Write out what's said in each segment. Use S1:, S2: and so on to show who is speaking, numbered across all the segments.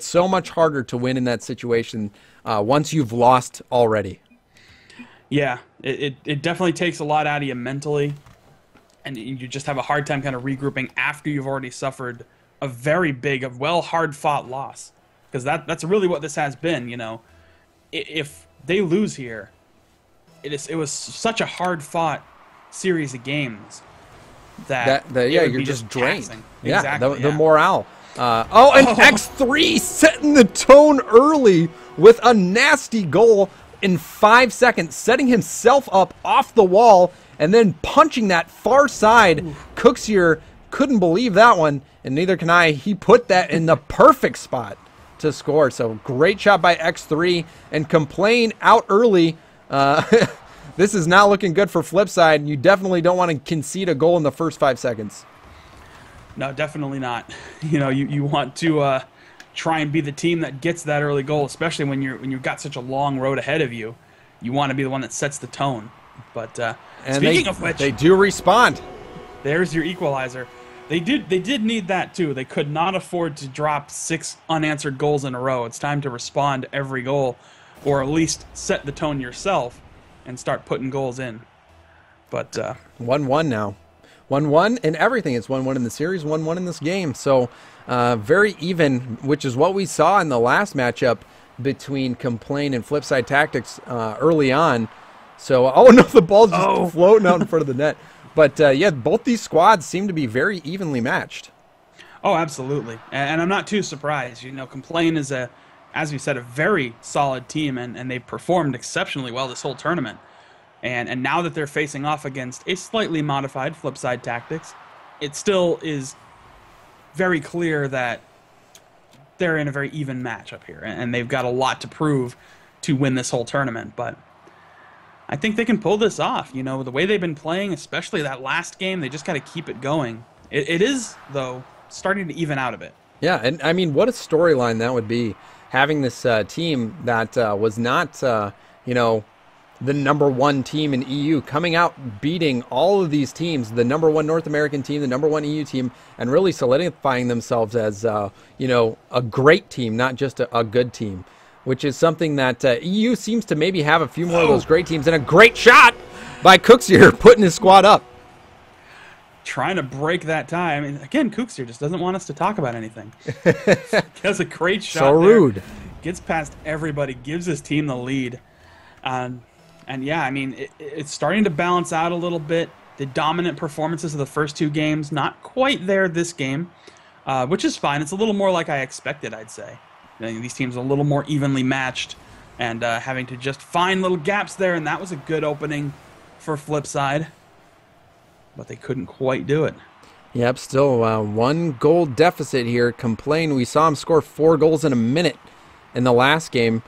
S1: It's so much harder to win in that situation once you've lost already.
S2: Yeah, it definitely takes a lot out of you mentally, and you just have a hard time kind of regrouping after you've already suffered a very big, hard-fought loss. Because that's really what this has been, you know. If they lose here, it was such a hard-fought series of games that
S1: yeah, you're just drained.
S2: Taxing.
S1: Yeah,
S2: Exactly,
S1: the morale. And X3 setting the tone early with a nasty goal in 5 seconds, setting himself up off the wall and then punching that far side. Cooksier couldn't believe that one, and neither can I. He put that in the perfect spot to score. So great shot by X3, and Complain out early. This is not looking good for FlipSid. You definitely don't want to concede a goal in the first 5 seconds.
S2: No, definitely not. You know, you want to try and be the team that gets that early goal, especially when you've got such a long road ahead of you. You want to be the one that sets the tone. But speaking of which,
S1: they do respond.
S2: There's your equalizer. They did need that too. They could not afford to drop 6 unanswered goals in a row. It's time to respond to every goal, or at least set the tone yourself and start putting goals in. But
S1: 1-1 now. 1-1 in everything. It's 1-1 in the series, 1-1 in this game. So very even, which is what we saw in the last matchup between Complain and FlipSid Tactics early on. So, oh no, the ball's just floating out in front of the net. But yeah, both these squads seem to be very evenly matched.
S2: Oh, absolutely. And I'm not too surprised. You know, Complain is, as we said, a very solid team, and they've performed exceptionally well this whole tournament. And now that they're facing off against a slightly modified FlipSid Tactics, it still is very clear that they're in a very even match up here, and they've got a lot to prove to win this whole tournament. But I think they can pull this off. You know, the way they've been playing, especially that last game, they just got to keep it going. It is, though, starting to even out a bit.
S1: Yeah, and I mean, what a storyline that would be, having this team that was not, you know, the #1 team in EU, coming out beating all of these teams, the #1 North American team, the #1 EU team, and really solidifying themselves as, you know, a great team, not just a good team, which is something that EU seems to maybe have a few more of those great teams. And a great shot by Cooksier, putting his squad up.
S2: Trying to break that tie. I mean, again, Cooksier just doesn't want us to talk about anything. He has a great shot.
S1: So rude.
S2: There. Gets past everybody, gives his team the lead. And yeah, I mean, it's starting to balance out a little bit. The dominant performances of the first 2 games, not quite there this game, which is fine. It's a little more like I expected, I'd say. You know, these teams are a little more evenly matched, and having to just find little gaps there, and that was a good opening for FlipSid. But they couldn't quite do it.
S1: Yep, still 1 goal deficit here. Complain, we saw him score 4 goals in a minute in the last game.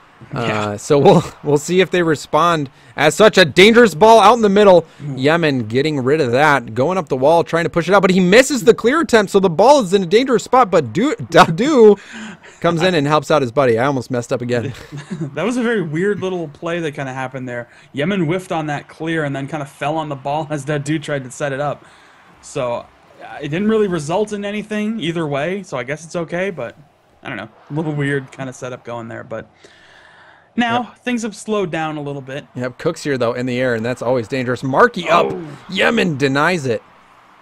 S1: So we'll see if they respond. As such, a dangerous ball out in the middle. Yemen getting rid of that, going up the wall, trying to push it out, but he misses the clear attempt, so the ball is in a dangerous spot. But Dadu comes in and helps out his buddy. I almost messed up again.
S2: That was a very weird little play that kind of happened there. Yemen whiffed on that clear and then kind of fell on the ball as Dadu tried to set it up. So it didn't really result in anything either way, so I guess it's okay, but I don't know. A little weird kind of setup going there, but now things have slowed down a little bit.
S1: Yep, Cooksier, though, in the air, and that's always dangerous. Markey up. Yemen denies it.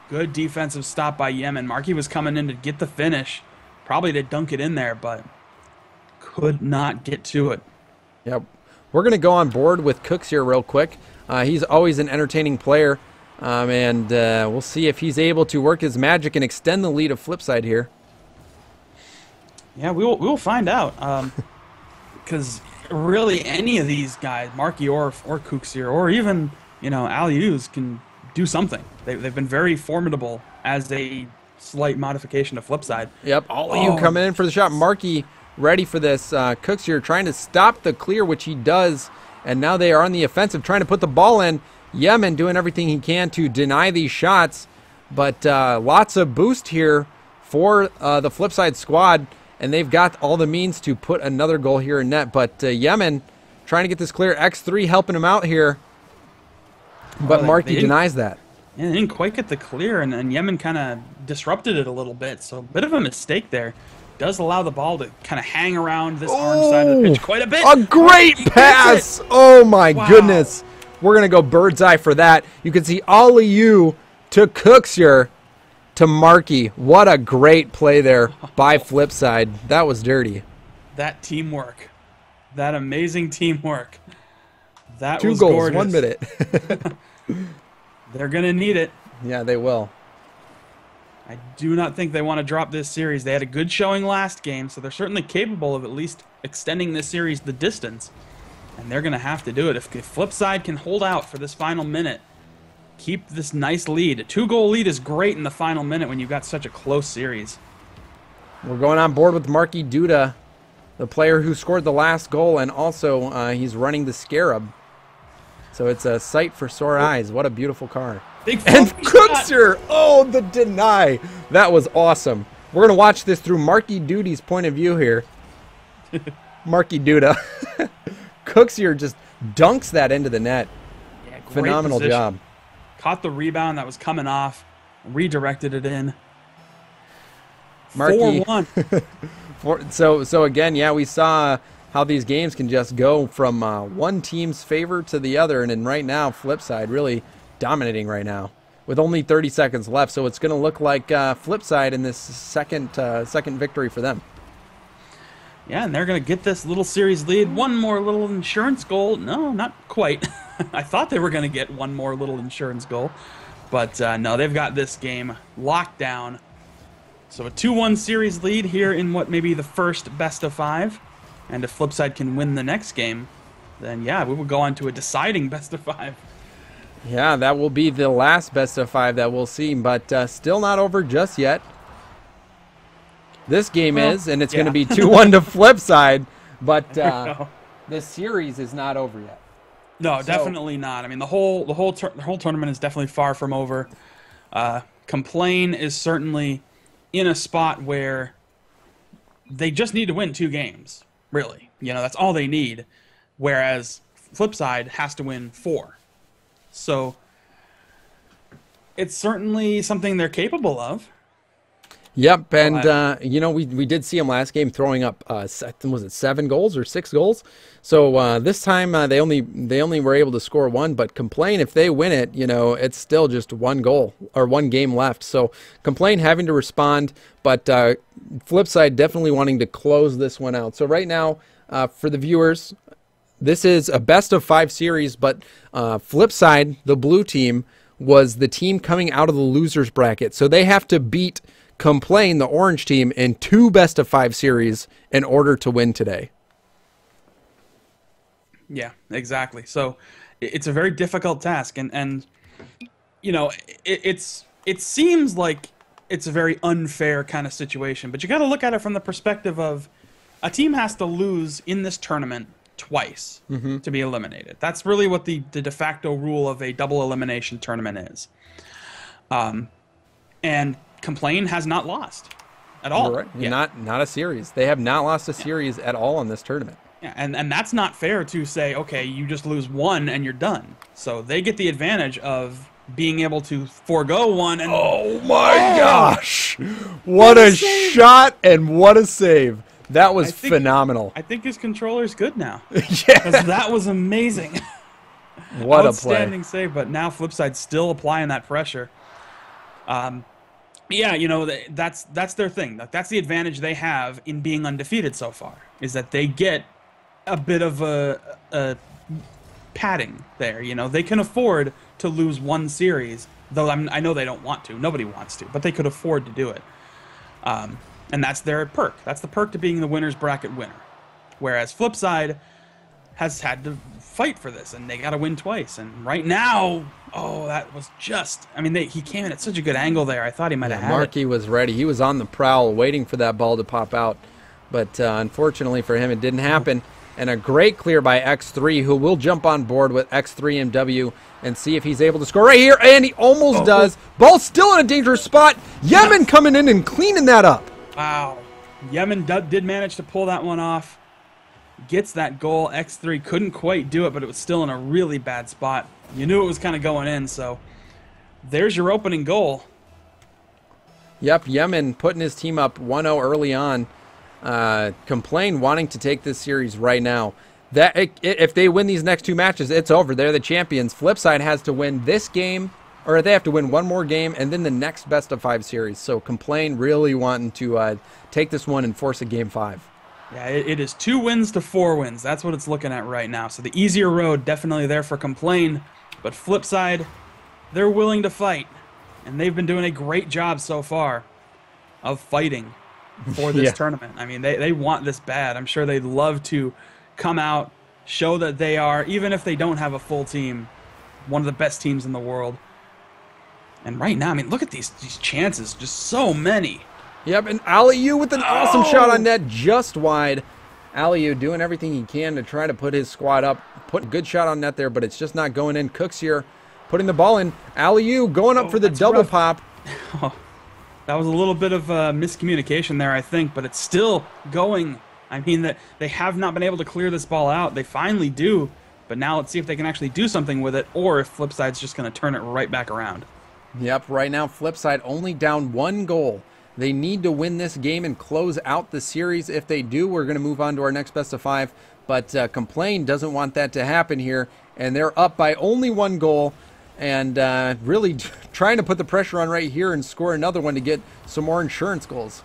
S2: Good defensive stop by Yemen. Markey was coming in to get the finish, probably to dunk it in there, but could not get to it.
S1: Yep. We're going to go on board with Cooksier real quick. He's always an entertaining player, and we'll see if he's able to work his magic and extend the lead of FlipSid here.
S2: Yeah, we will find out. Because really, any of these guys, Markey or Cooksier, or even, you know, Alius, can do something. They've been very formidable as a slight modification of FlipSid.
S1: Yep, all of you coming in for the shot. Markey ready for this. Cooksier trying to stop the clear, which he does, and now they are on the offensive, trying to put the ball in. Yemen doing everything he can to deny these shots, but lots of boost here for the FlipSid squad. And they've got all the means to put another goal here in net. But Yemen trying to get this clear. X3 helping him out here. But Markey denies that.
S2: Yeah, they didn't quite get the clear, and Yemen kind of disrupted it a little bit. So a bit of a mistake there. does allow the ball to kind of hang around this arm side of the pitch quite a bit.
S1: A great pass! Oh my goodness. We're going to go bird's eye for that. You can see Alley-oop to Cooksier to Markey. What a great play there by FlipSid. That was dirty.
S2: That teamwork. That amazing teamwork. That
S1: 2
S2: was
S1: goals,
S2: gorgeous.
S1: 1 minute.
S2: They're going to need it.
S1: Yeah, they will.
S2: I do not think they want to drop this series. They had a good showing last game, so they're certainly capable of at least extending this series the distance. And they're going to have to do it. If FlipSid can hold out for this final minute, keep this nice lead. A 2-goal lead is great in the final minute when you've got such a close series.
S1: We're going on board with Markey Duda, the player who scored the last goal, and also he's running the Scarab. So it's a sight for sore eyes. What a beautiful car.
S2: Big
S1: And Cooksier! Oh, the deny. That was awesome. We're going to watch this through Markey Duty's point of view here. Markey Duda. Cooksier just dunks that into the net.
S2: Yeah, great
S1: Phenomenal
S2: position.
S1: job.
S2: Caught the rebound that was coming off, redirected it in.
S1: Markey.
S2: 4-1.
S1: So again, yeah, we saw how these games can just go from one team's favor to the other, and then right now, FlipSid really dominating right now with only 30 seconds left. So it's going to look like FlipSid in this second victory for them.
S2: Yeah, and they're going to get this little series lead. One more little insurance goal. No, not quite. I thought they were going to get one more little insurance goal. But no, they've got this game locked down. So a 2-1 series lead here in what may be the first best of 5. And if FlipSid can win the next game, then yeah, we will go on to a deciding best of 5.
S1: Yeah, that will be the last best of 5 that we'll see, but still not over just yet. This game is, and it's going to be 2-1 to FlipSid, but the series is not over yet.
S2: No, definitely not. I mean, the whole tournament is definitely far from over. Complain is certainly in a spot where they just need to win 2 games, really. You know, that's all they need, whereas FlipSid has to win 4. So it's certainly something they're capable of.
S1: Yep, and you know, we did see him last game throwing up was it 7 goals or 6 goals? So this time they only were able to score 1, but Complain, if they win it, you know, it's still just 1 goal or 1 game left. So Complain having to respond, but FlipSid definitely wanting to close this one out. So right now, for the viewers, this is a best of 5 series, but FlipSid, the blue team, was the team coming out of the losers bracket. So they have to beat Complain, the orange team, in 2 best of 5 series in order to win today.
S2: Yeah, exactly. So it's a very difficult task, and you know, it seems like it's a very unfair kind of situation, but you got to look at it from the perspective of a team has to lose in this tournament twice to be eliminated. That's really what the de facto rule of a double elimination tournament is. And Complain has not lost at all.
S1: Right. Not a series. They have not lost a series at all in this tournament.
S2: Yeah, and that's not fair to say, okay, you just lose 1 and you're done. So they get the advantage of being able to forego 1 and
S1: oh my gosh. What a shot and what a save. That was phenomenal.
S2: I think his controller's good now.
S1: Yeah.
S2: That was amazing.
S1: What a play.
S2: Outstanding save, but now FlipSide's still applying that pressure. Yeah, you know, that's their thing. That's the advantage they have in being undefeated so far, is that they get a bit of a padding there. You know, they can afford to lose 1 series, though I know they don't want to. Nobody wants to, but they could afford to do it. And that's their perk. That's the perk to being the winner's bracket winner. Whereas FlipSid has had to fight for this, and they got to win twice. And right now, oh, that was just... I mean, he came in at such a good angle there. I thought he might have had
S1: Markey was ready. He was on the prowl waiting for that ball to pop out. But unfortunately for him, it didn't happen. And a great clear by X3, who will jump on board with X3MW and see if he's able to score right here. And he almost does. Ball still in a dangerous spot. Yemen coming in and cleaning that up.
S2: Wow. Yemen did manage to pull that one off. Gets that goal. X3 couldn't quite do it, but it was still in a really bad spot. You knew it was kind of going in, so there's your opening goal.
S1: Yep, Yemen putting his team up 1-0 early on. Complain wanting to take this series right now. If they win these next 2 matches, it's over. They're the champions. FlipSid has to win this game, or they have to win one more game, and then the next best-of-5 series. So Complain really wanting to take this one and force a Game 5.
S2: Yeah, it is 2 wins to 4 wins. That's what it's looking at right now. So the easier road definitely there for Complain, but FlipSid, they're willing to fight, and they've been doing a great job so far of fighting for this tournament. I mean, they want this bad. I'm sure they'd love to come out, show that they are, even if they don't have a full team, one of the best teams in the world. And right now, I mean, look at these chances, just so many.
S1: Yep, and Aliu with an awesome shot on net, just wide. Aliu doing everything he can to try to put his squad up. Put a good shot on net there, but it's just not going in. Cooks here putting the ball in. Aliu going up for the double pop.
S2: That was a little bit of miscommunication there, I think, but it's still going. I mean, that they have not been able to clear this ball out. They finally do, but now let's see if they can actually do something with it, or if FlipSid's just going to turn it right back around.
S1: Yep, right now FlipSid only down 1 goal. They need to win this game and close out the series. If they do, we're going to move on to our next best-of-5. But Complain doesn't want that to happen here, and they're up by only 1 goal. And really trying to put the pressure on right here and score another one to get some more insurance goals.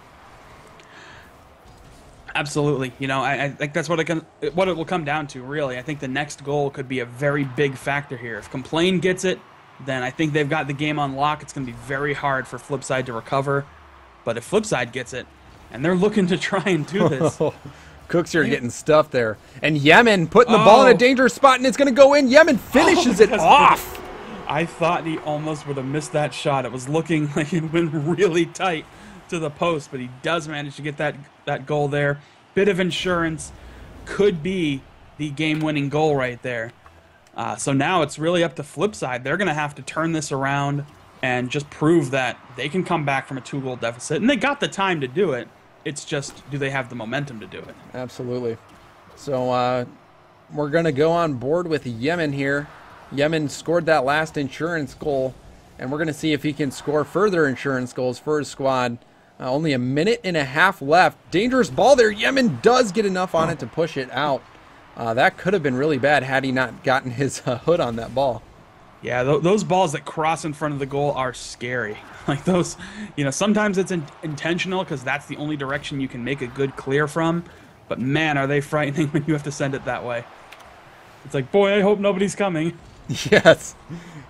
S2: Absolutely. You know, I think that's what it will come down to, really. I think the next goal could be a very big factor here. If Complain gets it, then I think they've got the game on lock. It's going to be very hard for FlipSid to recover. But if FlipSid gets it, and they're looking to try and do this.
S1: Cooks are getting stuffed there. And Yemen putting the ball in a dangerous spot, and it's going to go in. Yemen finishes it off.
S2: I thought he almost would have missed that shot. It was looking like it went really tight to the post, but he does manage to get that goal there. Bit of insurance. Could be the game-winning goal right there. So now it's really up to FlipSid. They're going to have to turn this around and just prove that they can come back from a 2-goal deficit. And they got the time to do it. It's just, do they have the momentum to do it?
S1: Absolutely. So we're going to go on board with Yemen here. Yemen scored that last insurance goal, and we're going to see if he can score further insurance goals for his squad. Only a minute and a half left. Dangerous ball there. Yemen does get enough on it to push it out. That could have been really bad had he not gotten his hood on that ball.
S2: Yeah, those balls that cross in front of the goal are scary. Like those, you know, sometimes it's intentional because that's the only direction you can make a good clear from. But man, are they frightening when you have to send it that way. It's like, boy, I hope nobody's coming.
S1: Yes.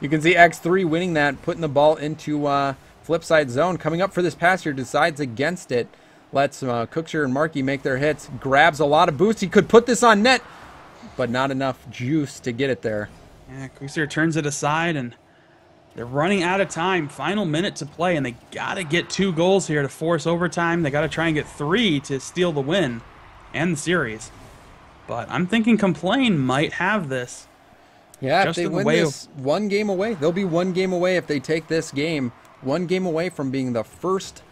S1: You can see X3 winning that, putting the ball into FlipSid zone. Coming up for this pass here, decides against it. Lets Cookser and Markey make their hits. Grabs a lot of boost. He could put this on net, but not enough juice to get it there.
S2: Yeah, Cookser turns it aside, and they're running out of time. Final minute to play, and they got to get 2 goals here to force overtime. They got to try and get 3 to steal the win and the series. But I'm thinking Complain might have this.
S1: Yeah, if they win this, 1 game away. They'll be 1 game away if they take this game. 1 game away from being the first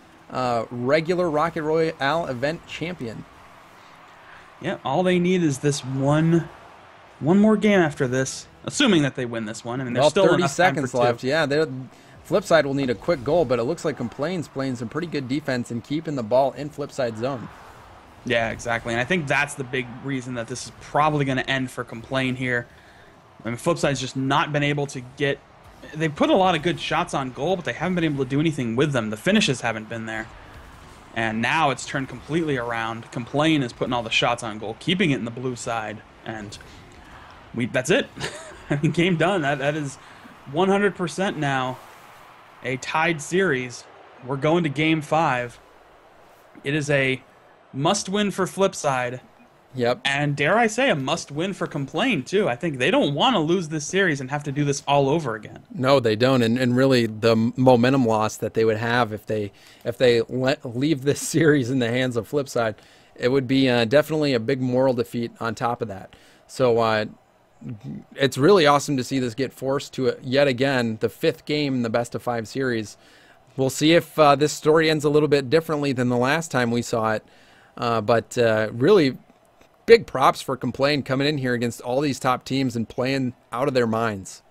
S1: regular Rocket Royale event champion.
S2: Yeah, all they need is this one more game after this, assuming that they win this one. I mean, there's still
S1: 30 seconds left. Yeah, FlipSid will need a quick goal, but it looks like Complain's playing some pretty good defense and keeping the ball in FlipSid zone.
S2: Yeah, exactly. And I think that's the big reason that this is probably going to end for Complain here. I mean, FlipSid's just not been able to get... They put a lot of good shots on goal, but they haven't been able to do anything with them. The finishes haven't been there. And now it's turned completely around. Complain is putting all the shots on goal, keeping it in the blue side. And that's it. I mean, game done. That is 100% now a tied series. We're going to game 5. It is a must-win for FlipSid.
S1: Yep.
S2: And dare I say, a must-win for Complain, too. I think they don't want to lose this series and have to do this all over again.
S1: No, they don't. And really, the momentum loss that they would have if they leave this series in the hands of FlipSid, it would be definitely a big moral defeat on top of that. So it's really awesome to see this get forced to, yet again, the 5th game in the best-of-5 series. We'll see if this story ends a little bit differently than the last time we saw it. But really... big props for Complain coming in here against all these top teams and playing out of their minds.